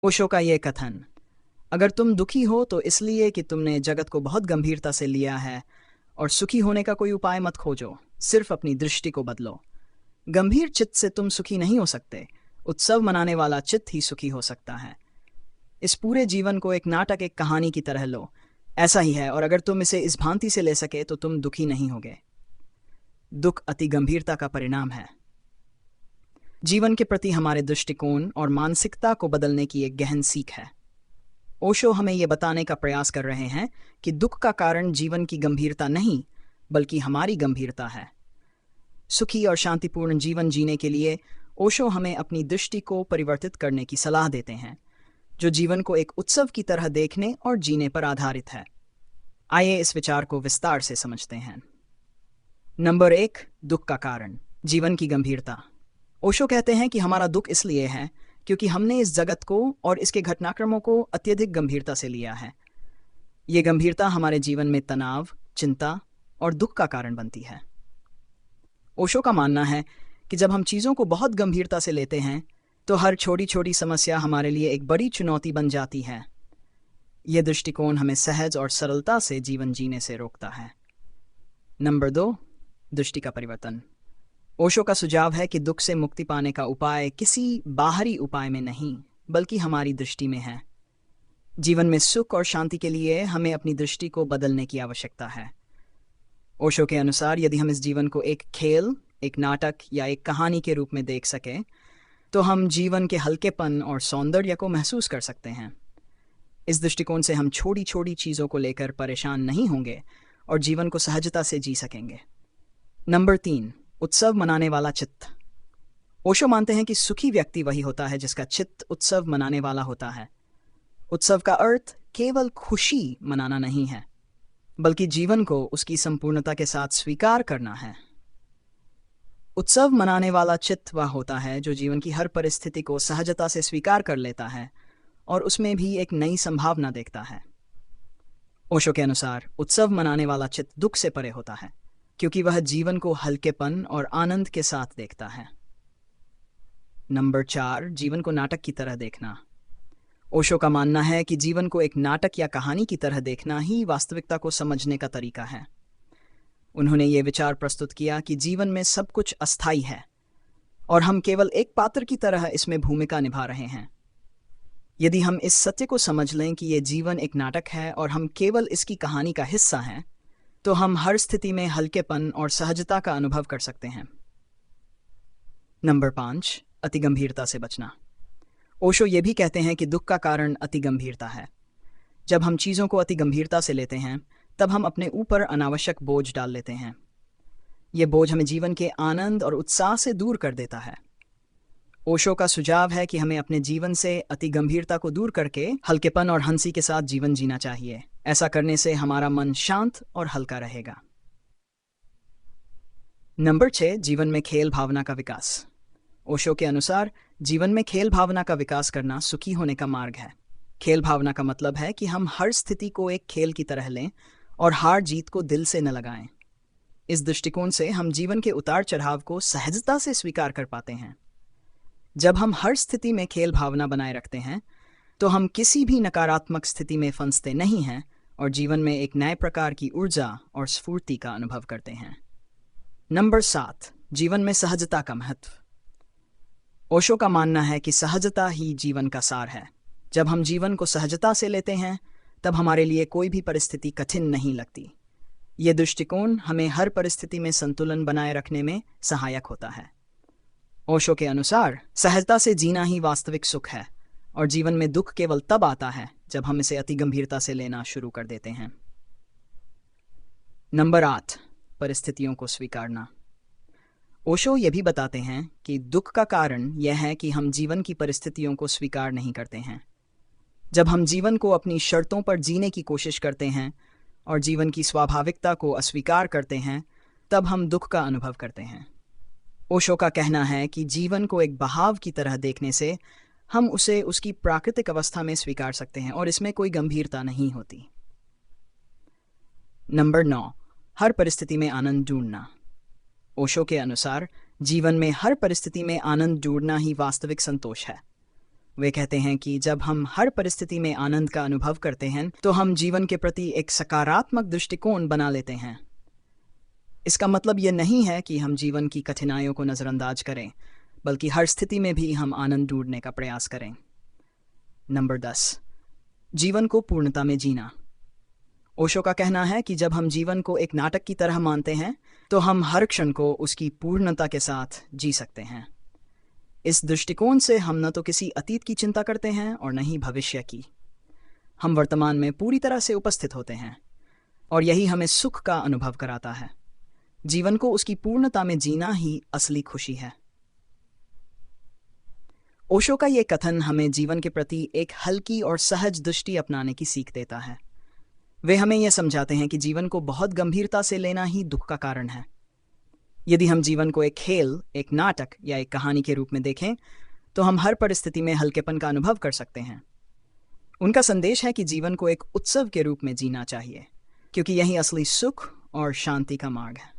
ओशो का ये कथन, अगर तुम दुखी हो तो इसलिए कि तुमने जगत को बहुत गंभीरता से लिया है, और सुखी होने का कोई उपाय मत खोजो, सिर्फ अपनी दृष्टि को बदलो। गंभीर चित्त से तुम सुखी नहीं हो सकते, उत्सव मनाने वाला चित्त ही सुखी हो सकता है। इस पूरे जीवन को एक नाटक, एक कहानी की तरह लो। ऐसा ही है, और अगर तुम इसे इस भांति से ले सके तो तुम दुखी नहीं होगे। दुख अति गंभीरता का परिणाम है। जीवन के प्रति हमारे दृष्टिकोण और मानसिकता को बदलने की एक गहन सीख है। ओशो हमें यह बताने का प्रयास कर रहे हैं कि दुख का कारण जीवन की गंभीरता नहीं, बल्कि हमारी गंभीरता है। सुखी और शांतिपूर्ण जीवन जीने के लिए ओशो हमें अपनी दृष्टि को परिवर्तित करने की सलाह देते हैं, जो जीवन को एक उत्सव की तरह देखने और जीने पर आधारित है। आइए इस विचार को विस्तार से समझते हैं। नंबर 1, दुख का कारण, जीवन की गंभीरता। ओशो कहते हैं कि हमारा दुख इसलिए है क्योंकि हमने इस जगत को और इसके घटनाक्रमों को अत्यधिक गंभीरता से लिया है। ये गंभीरता हमारे जीवन में तनाव, चिंता और दुख का कारण बनती है। ओशो का मानना है कि जब हम चीज़ों को बहुत गंभीरता से लेते हैं तो हर छोटी छोटी समस्या हमारे लिए एक बड़ी चुनौती बन जाती है। यह दृष्टिकोण हमें सहज और सरलता से जीवन जीने से रोकता है। नंबर 2, दृष्टि का परिवर्तन। ओशो का सुझाव है कि दुख से मुक्ति पाने का उपाय किसी बाहरी उपाय में नहीं, बल्कि हमारी दृष्टि में है। जीवन में सुख और शांति के लिए हमें अपनी दृष्टि को बदलने की आवश्यकता है। ओशो के अनुसार यदि हम इस जीवन को एक खेल, एक नाटक या एक कहानी के रूप में देख सकें, तो हम जीवन के हल्केपन और सौंदर्य को महसूस कर सकते हैं। इस दृष्टिकोण से हम छोटी छोटी चीज़ों को लेकर परेशान नहीं होंगे और जीवन को सहजता से जी सकेंगे। नंबर 3, उत्सव मनाने वाला चित्त। ओशो मानते हैं कि सुखी व्यक्ति वही होता है जिसका चित्त उत्सव मनाने वाला होता है। उत्सव का अर्थ केवल खुशी मनाना नहीं है, बल्कि जीवन को उसकी संपूर्णता के साथ स्वीकार करना है। उत्सव मनाने वाला चित्त वह होता है जो जीवन की हर परिस्थिति को सहजता से स्वीकार कर लेता है और उसमें भी एक नई संभावना देखता है। ओशो के अनुसार उत्सव मनाने वाला चित्त दुख से परे होता है, क्योंकि वह जीवन को हल्केपन और आनंद के साथ देखता है। नंबर 4, जीवन को नाटक की तरह देखना। ओशो का मानना है कि जीवन को एक नाटक या कहानी की तरह देखना ही वास्तविकता को समझने का तरीका है। उन्होंने ये विचार प्रस्तुत किया कि जीवन में सब कुछ अस्थायी है और हम केवल एक पात्र की तरह इसमें भूमिका निभा रहे हैं। यदि हम इस सत्य को समझ लें कि ये जीवन एक नाटक है और हम केवल इसकी कहानी का हिस्सा हैं, तो हम हर स्थिति में हल्केपन और सहजता का अनुभव कर सकते हैं। नंबर 5, अति गंभीरता से बचना। ओशो ये भी कहते हैं कि दुख का कारण अति गंभीरता है। जब हम चीज़ों को अति गंभीरता से लेते हैं, तब हम अपने ऊपर अनावश्यक बोझ डाल लेते हैं। ये बोझ हमें जीवन के आनंद और उत्साह से दूर कर देता है। ओशो का सुझाव है कि हमें अपने जीवन से अति गंभीरता को दूर करके हल्केपन और हंसी के साथ जीवन जीना चाहिए। ऐसा करने से हमारा मन शांत और हल्का रहेगा। नंबर 6, जीवन में खेल भावना का विकास। ओशो के अनुसार जीवन में खेल भावना का विकास करना सुखी होने का मार्ग है। खेल भावना का मतलब है कि हम हर स्थिति को एक खेल की तरह लें और हार जीत को दिल से न लगाएं। इस दृष्टिकोण से हम जीवन के उतार चढ़ाव को सहजता से स्वीकार कर पाते हैं। जब हम हर स्थिति में खेल भावना बनाए रखते हैं, तो हम किसी भी नकारात्मक स्थिति में फंसते नहीं हैं और जीवन में एक नए प्रकार की ऊर्जा और स्फूर्ति का अनुभव करते हैं। नंबर 7, जीवन में सहजता का महत्व। ओशो का मानना है कि सहजता ही जीवन का सार है। जब हम जीवन को सहजता से लेते हैं, तब हमारे लिए कोई भी परिस्थिति कठिन नहीं लगती। ये दृष्टिकोण हमें हर परिस्थिति में संतुलन बनाए रखने में सहायक होता है। ओशो के अनुसार सहजता से जीना ही वास्तविक सुख है और जीवन में दुख केवल तब आता है जब हम इसे अति गंभीरता से लेना शुरू कर देते हैं। नंबर 8, परिस्थितियों को स्वीकारना। ओशो ये भी बताते हैं कि दुख का कारण यह है कि हम जीवन की परिस्थितियों को स्वीकार नहीं करते हैं। जब हम जीवन को अपनी शर्तों पर जीने की कोशिश करते हैं और जीवन की स्वाभाविकता को अस्वीकार करते हैं, तब हम दुख का अनुभव करते हैं। ओशो का कहना है कि जीवन को एक बहाव की तरह देखने से हम उसे उसकी प्राकृतिक अवस्था में स्वीकार सकते हैं और इसमें कोई गंभीरता नहीं होती। नंबर 9, हर परिस्थिति में आनंद ढूंढना। ओशो के अनुसार जीवन में हर परिस्थिति में आनंद ढूंढना ही वास्तविक संतोष है। वे कहते हैं कि जब हम हर परिस्थिति में आनंद का अनुभव करते हैं तो हम जीवन के प्रति एक सकारात्मक दृष्टिकोण बना लेते हैं। इसका मतलब यह नहीं है कि हम जीवन की कठिनाइयों को नज़रअंदाज करें, बल्कि हर स्थिति में भी हम आनंद ढूंढने का प्रयास करें। नंबर 10, जीवन को पूर्णता में जीना। ओशो का कहना है कि जब हम जीवन को एक नाटक की तरह मानते हैं तो हम हर क्षण को उसकी पूर्णता के साथ जी सकते हैं। इस दृष्टिकोण से हम न तो किसी अतीत की चिंता करते हैं और न ही भविष्य की। हम वर्तमान में पूरी तरह से उपस्थित होते हैं और यही हमें सुख का अनुभव कराता है। जीवन को उसकी पूर्णता में जीना ही असली खुशी है। ओशो का ये कथन हमें जीवन के प्रति एक हल्की और सहज दृष्टि अपनाने की सीख देता है। वे हमें यह समझाते हैं कि जीवन को बहुत गंभीरता से लेना ही दुख का कारण है। यदि हम जीवन को एक खेल, एक नाटक या एक कहानी के रूप में देखें तो हम हर परिस्थिति में हल्केपन का अनुभव कर सकते हैं। उनका संदेश है कि जीवन को एक उत्सव के रूप में जीना चाहिए, क्योंकि यही असली सुख और शांति का मार्ग है।